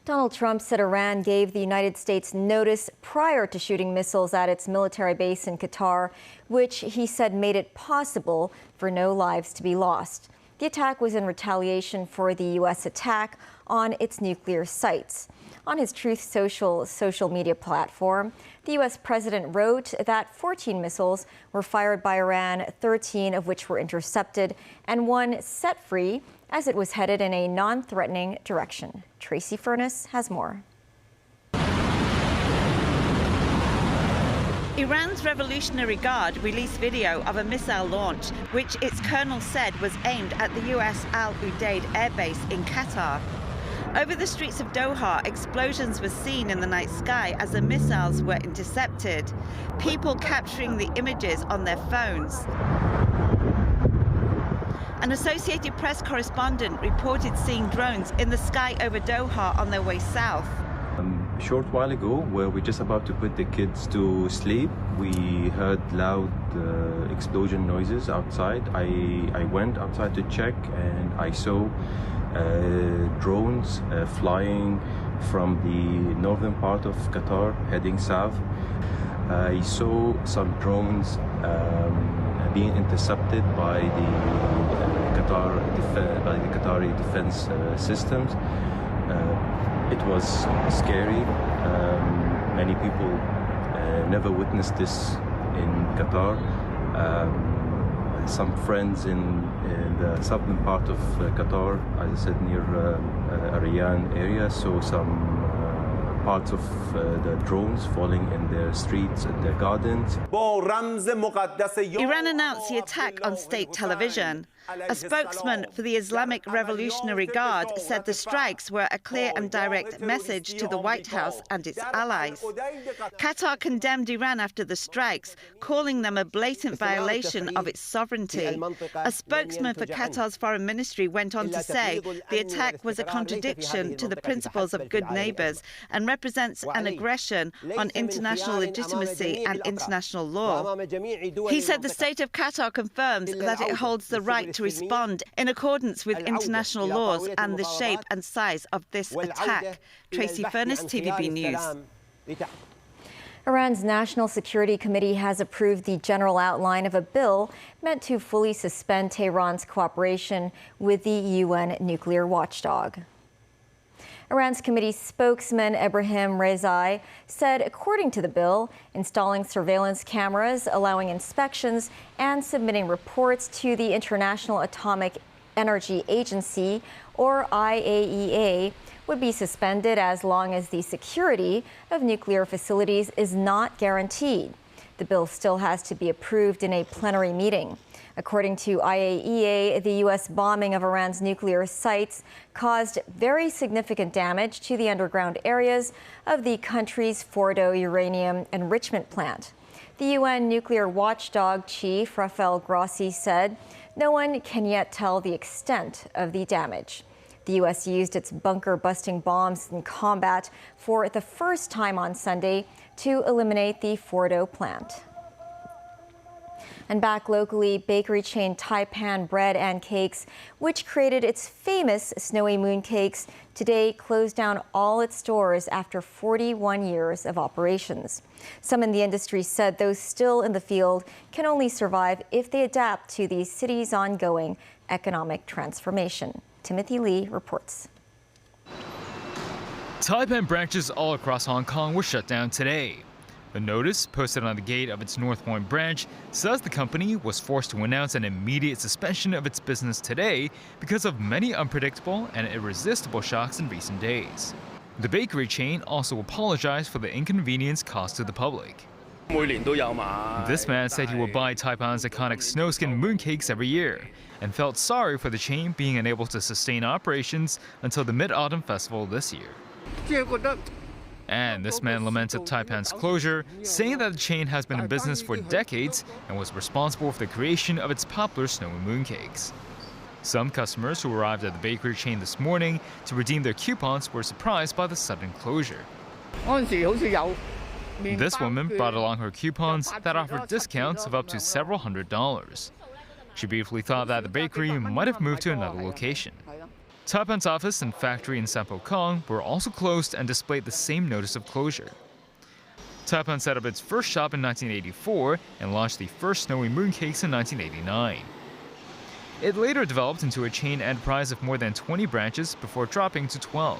Donald Trump said Iran gave the United States notice prior to shooting missiles at its military base in Qatar, which he said made it possible for no lives to be lost. The attack was in retaliation for the U.S. attack on its nuclear sites. On his Truth social media platform, the U.S. president wrote that 14 missiles were fired by Iran, 13 of which were intercepted, and one set free as it was headed in a non-threatening direction. Tracy Furness has more. Iran's Revolutionary Guard released video of a missile launch, which its colonel said was aimed at the U.S. Al Udeid air base in Qatar. Over the streets of Doha, explosions were seen in the night sky as the missiles were intercepted, people capturing the images on their phones. An Associated Press correspondent reported seeing drones in the sky over Doha on their way south. A short while ago, where we're just about to put the kids to sleep, we heard loud explosion noises outside. I went outside to check, and I saw drones flying from the northern part of Qatar heading south. I saw some drones being intercepted by the Qatari defense systems. It was scary. Many people never witnessed this in Qatar. Some friends in the southern part of Qatar, as I said, near Ariyan area, saw some parts of the drones falling in their streets and their gardens. Iran announced the attack on state television. A spokesman for the Islamic Revolutionary Guard said the strikes were a clear and direct message to the White House and its allies. Qatar condemned Iran after the strikes, calling them a blatant violation of its sovereignty. A spokesman for Qatar's foreign ministry went on to say the attack was a contradiction to the principles of good neighbours and represents an aggression on international legitimacy and international law. He said the state of Qatar confirms that it holds the right to respond in accordance with international laws and the shape and size of this attack. Tracy Furness, TVB News. Iran's National Security Committee has approved the general outline of a bill meant to fully suspend Tehran's cooperation with the UN nuclear watchdog. Iran's committee spokesman Ebrahim Rezai said, according to the bill, installing surveillance cameras, allowing inspections, and submitting reports to the International Atomic Energy Agency, or IAEA, would be suspended as long as the security of nuclear facilities is not guaranteed. The bill still has to be approved in a plenary meeting. According to IAEA, the U.S. bombing of Iran's nuclear sites caused very significant damage to the underground areas of the country's Fordo uranium enrichment plant. The UN nuclear watchdog chief, Rafael Grossi, said no one can yet tell the extent of the damage. The U.S. used its bunker-busting bombs in combat for the first time on Sunday to eliminate the Fordo plant. And back locally, bakery chain Taipan Bread and Cakes, which created its famous snowy moon cakes, today closed down all its stores after 41 years of operations. Some in the industry said those still in the field can only survive if they adapt to the city's ongoing economic transformation. Timothy Lee reports. Taipan branches all across Hong Kong were shut down today. A notice posted on the gate of its North Point branch says the company was forced to announce an immediate suspension of its business today because of many unpredictable and irresistible shocks in recent days. The bakery chain also apologized for the inconvenience caused to the public. This man said he would buy Taipan's iconic snowskin mooncakes every year and felt sorry for the chain being unable to sustain operations until the Mid-Autumn Festival this year. And this man lamented Taipan's closure, saying that the chain has been in business for decades and was responsible for the creation of its popular snowy mooncakes. Some customers who arrived at the bakery chain this morning to redeem their coupons were surprised by the sudden closure. This woman brought along her coupons that offered discounts of up to several $100s. She briefly thought that the bakery might have moved to another location. Taipan's office and factory in Sampo Kong were also closed and displayed the same notice of closure. Taipan set up its first shop in 1984 and launched the first snowy mooncakes in 1989. It later developed into a chain enterprise of more than 20 branches before dropping to 12.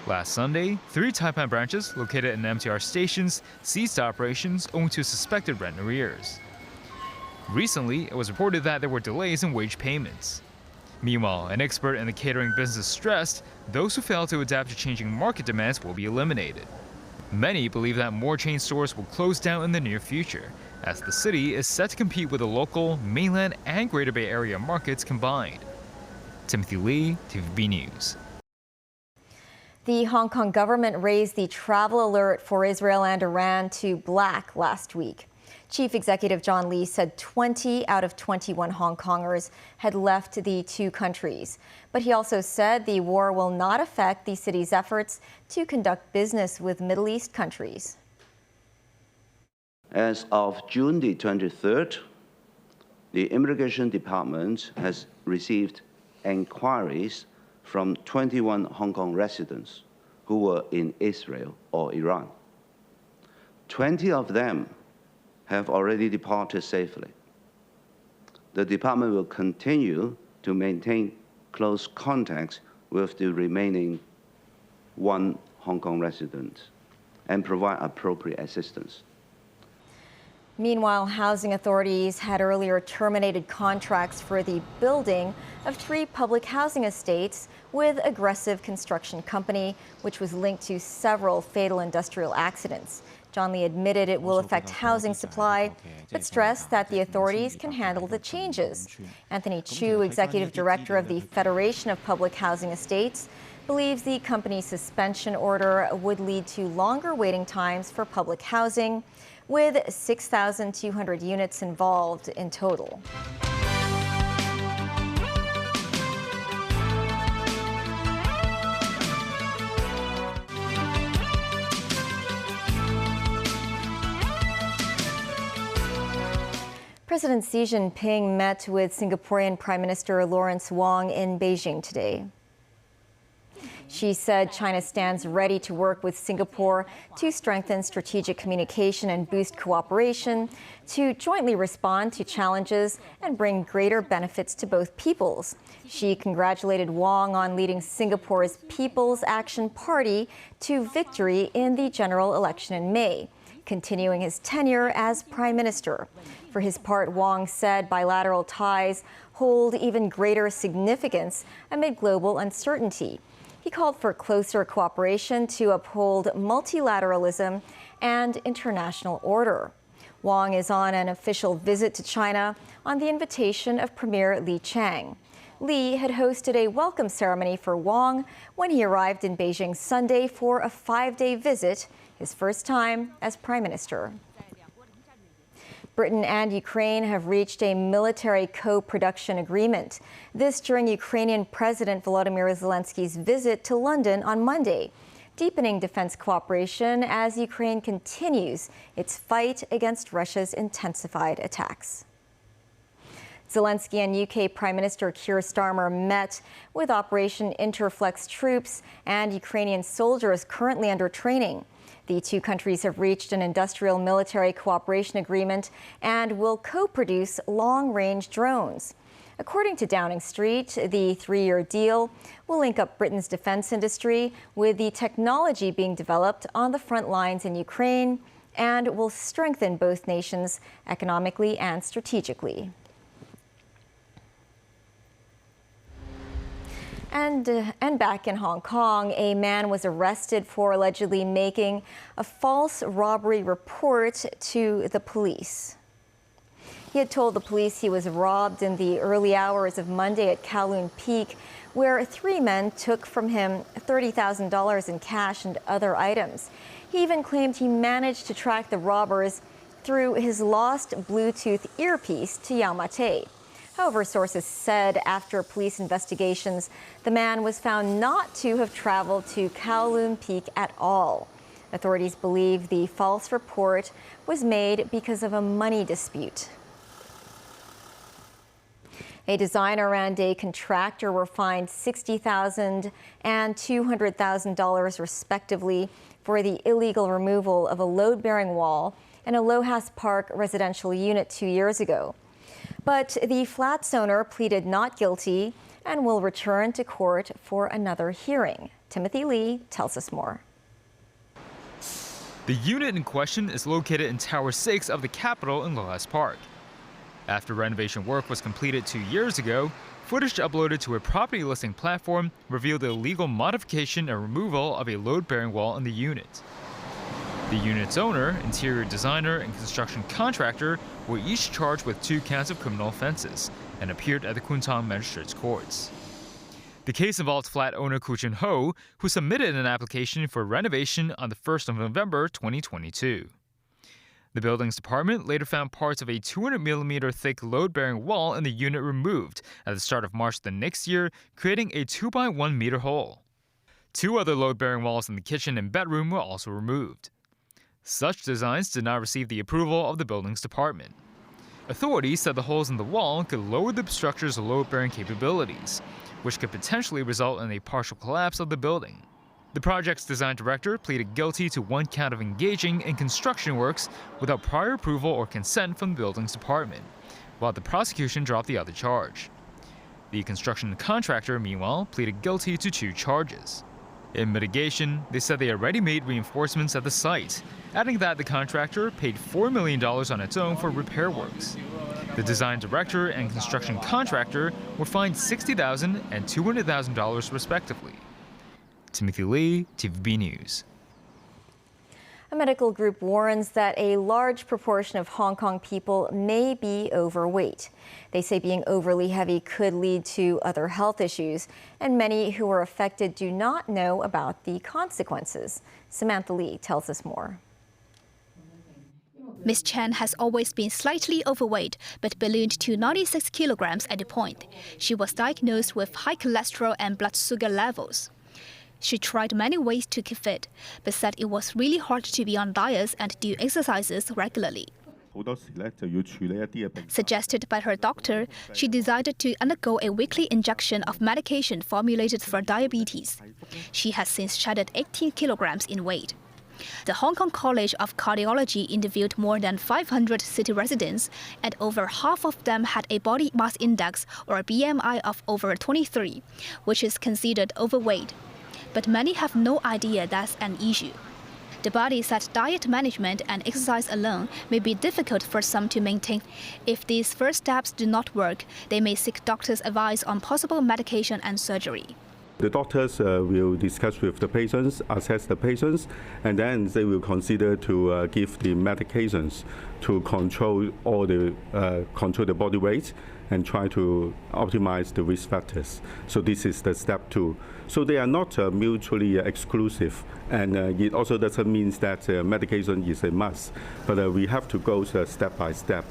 Last Sunday, 3 Taipan branches located in MTR stations ceased operations owing to suspected rent arrears. Recently, it was reported that there were delays in wage payments. Meanwhile, an expert in the catering business stressed those who fail to adapt to changing market demands will be eliminated. Many believe that more chain stores will close down in the near future, as the city is set to compete with the local, mainland, and Greater Bay Area markets combined. Timothy Lee, TVB News. The Hong Kong government raised the travel alert for Israel and Iran to black last week. Chief Executive John Lee said 20 out of 21 Hong Kongers had left the two countries. But he also said the war will not affect the city's efforts to conduct business with Middle East countries. As of June the 23rd, the Immigration Department has received inquiries from 21 Hong Kong residents who were in Israel or Iran. 20 of them have already departed safely. The department will continue to maintain close contacts with the remaining 1 Hong Kong resident and provide appropriate assistance. Meanwhile, housing authorities had earlier terminated contracts for the building of 3 public housing estates with aggressive construction company, which was linked to several fatal industrial accidents. John Lee admitted it will affect housing supply, but stressed that the authorities can handle the changes. Anthony Chu, executive director of the Federation of Public Housing Estates, believes the company's suspension order would lead to longer waiting times for public housing, with 6,200 units involved in total. President Xi Jinping met with Singaporean Prime Minister Lawrence Wong in Beijing today. She said China stands ready to work with Singapore to strengthen strategic communication and boost cooperation, to jointly respond to challenges and bring greater benefits to both peoples. She congratulated Wong on leading Singapore's People's Action Party to victory in the general election in May, continuing his tenure as Prime Minister. For his part, Wong said bilateral ties hold even greater significance amid global uncertainty. He called for closer cooperation to uphold multilateralism and international order. Wong is on an official visit to China on the invitation of Premier Li Qiang. Li had hosted a welcome ceremony for Wong when he arrived in Beijing Sunday for a 5-day visit, his first time as Prime Minister. Britain and Ukraine have reached a military co-production agreement. This during Ukrainian President Volodymyr Zelensky's visit to London on Monday, deepening defense cooperation as Ukraine continues its fight against Russia's intensified attacks. Zelensky and UK Prime Minister Keir Starmer met with Operation Interflex troops and Ukrainian soldiers currently under training. The two countries have reached an industrial military cooperation agreement and will co-produce long-range drones. According to Downing Street, the 3-year deal will link up Britain's defense industry with the technology being developed on the front lines in Ukraine and will strengthen both nations economically and strategically. And back in Hong Kong, a man was arrested for allegedly making a false robbery report to the police. He had told the police he was robbed in the early hours of Monday at Kowloon Peak, where 3 men took from him $30,000 in cash and other items. He even claimed he managed to track the robbers through his lost Bluetooth earpiece to Yau Ma Tei. However, sources said after police investigations, the man was found not to have traveled to Kowloon Peak at all. Authorities believe the false report was made because of a money dispute. A designer and a contractor were fined $60,000 and $200,000 respectively for the illegal removal of a load-bearing wall in a Lohas Park residential unit 2 years ago. But the flat's owner pleaded not guilty and will return to court for another hearing. Timothy Lee tells us more. The unit in question is located in Tower 6 of the Capitol in Lohas Park. After renovation work was completed 2 years ago, footage uploaded to a property listing platform revealed the illegal modification and removal of a load-bearing wall in the unit. The unit's owner, interior designer, and construction contractor were each charged with 2 counts of criminal offenses and appeared at the Kuntang Magistrates Courts. The case involved flat owner Koo Chun-ho, who submitted an application for renovation on the 1st of November 2022. The buildings department later found parts of a 200mm thick load-bearing wall in the unit removed at the start of March the next year, creating a 2x1 meter hole. 2 other load-bearing walls in the kitchen and bedroom were also removed. Such designs did not receive the approval of the buildings department. Authorities said the holes in the wall could lower the structure's load-bearing capabilities, which could potentially result in a partial collapse of the building. The project's design director pleaded guilty to 1 count of engaging in construction works without prior approval or consent from the buildings department, while the prosecution dropped the other charge. The construction contractor, meanwhile, pleaded guilty to 2 charges. In mitigation, they said they already made reinforcements at the site, adding that the contractor paid $4 million on its own for repair works. The design director and construction contractor were fined $60,000 and $200,000 respectively. Timothy Lee, TVB News. A medical group warns that a large proportion of Hong Kong people may be overweight. They say being overly heavy could lead to other health issues, and many who are affected do not know about the consequences. Samantha Lee tells us more. Ms. Chen has always been slightly overweight, but ballooned to 96 kilograms at a point. She was diagnosed with high cholesterol and blood sugar levels. She tried many ways to keep fit, but said it was really hard to be on diets and do exercises regularly. Suggested by her doctor, she decided to undergo a weekly injection of medication formulated for diabetes. She has since shedded 18 kilograms in weight. The Hong Kong College of Cardiology interviewed more than 500 city residents, and over half of them had a body mass index or a BMI of over 23, which is considered overweight. But many have no idea that's an issue. The body said diet management and exercise alone may be difficult for some to maintain. If these first steps do not work, they may seek doctors' advice on possible medication and surgery. The doctors will discuss with the patients, assess the patients, and then they will consider to give the medications to control the body weight and try to optimize the risk factors. So this is the step 2. So they are not mutually exclusive, and it also doesn't mean that medication is a must, but we have to go step by step.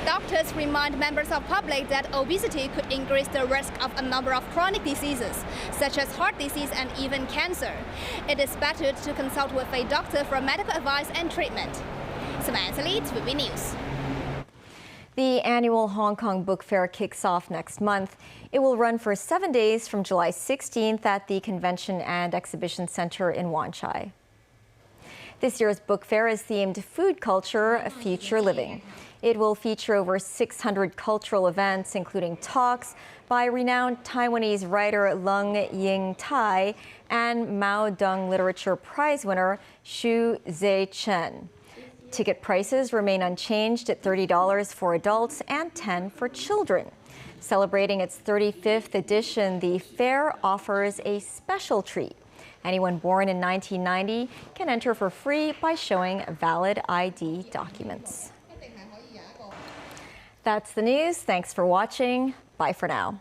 Doctors remind members of the public that obesity could increase the risk of a number of chronic diseases, such as heart disease and even cancer. It is better to consult with a doctor for medical advice and treatment. Samantha Lee, TVB News. The annual Hong Kong Book Fair kicks off next month. It will run for 7 days from July 16th at the Convention and Exhibition Center in Wan Chai. This year's book fair is themed Food Culture, Future Living. It will feature over 600 cultural events, including talks by renowned Taiwanese writer Lung Ying Tai and Mao Dong Literature Prize winner Xu Zhe-chen. Ticket prices remain unchanged at $30 for adults and $10 for children. Celebrating its 35th edition, the fair offers a special treat. Anyone born in 1990 can enter for free by showing valid ID documents. That's the news. Thanks for watching. Bye for now.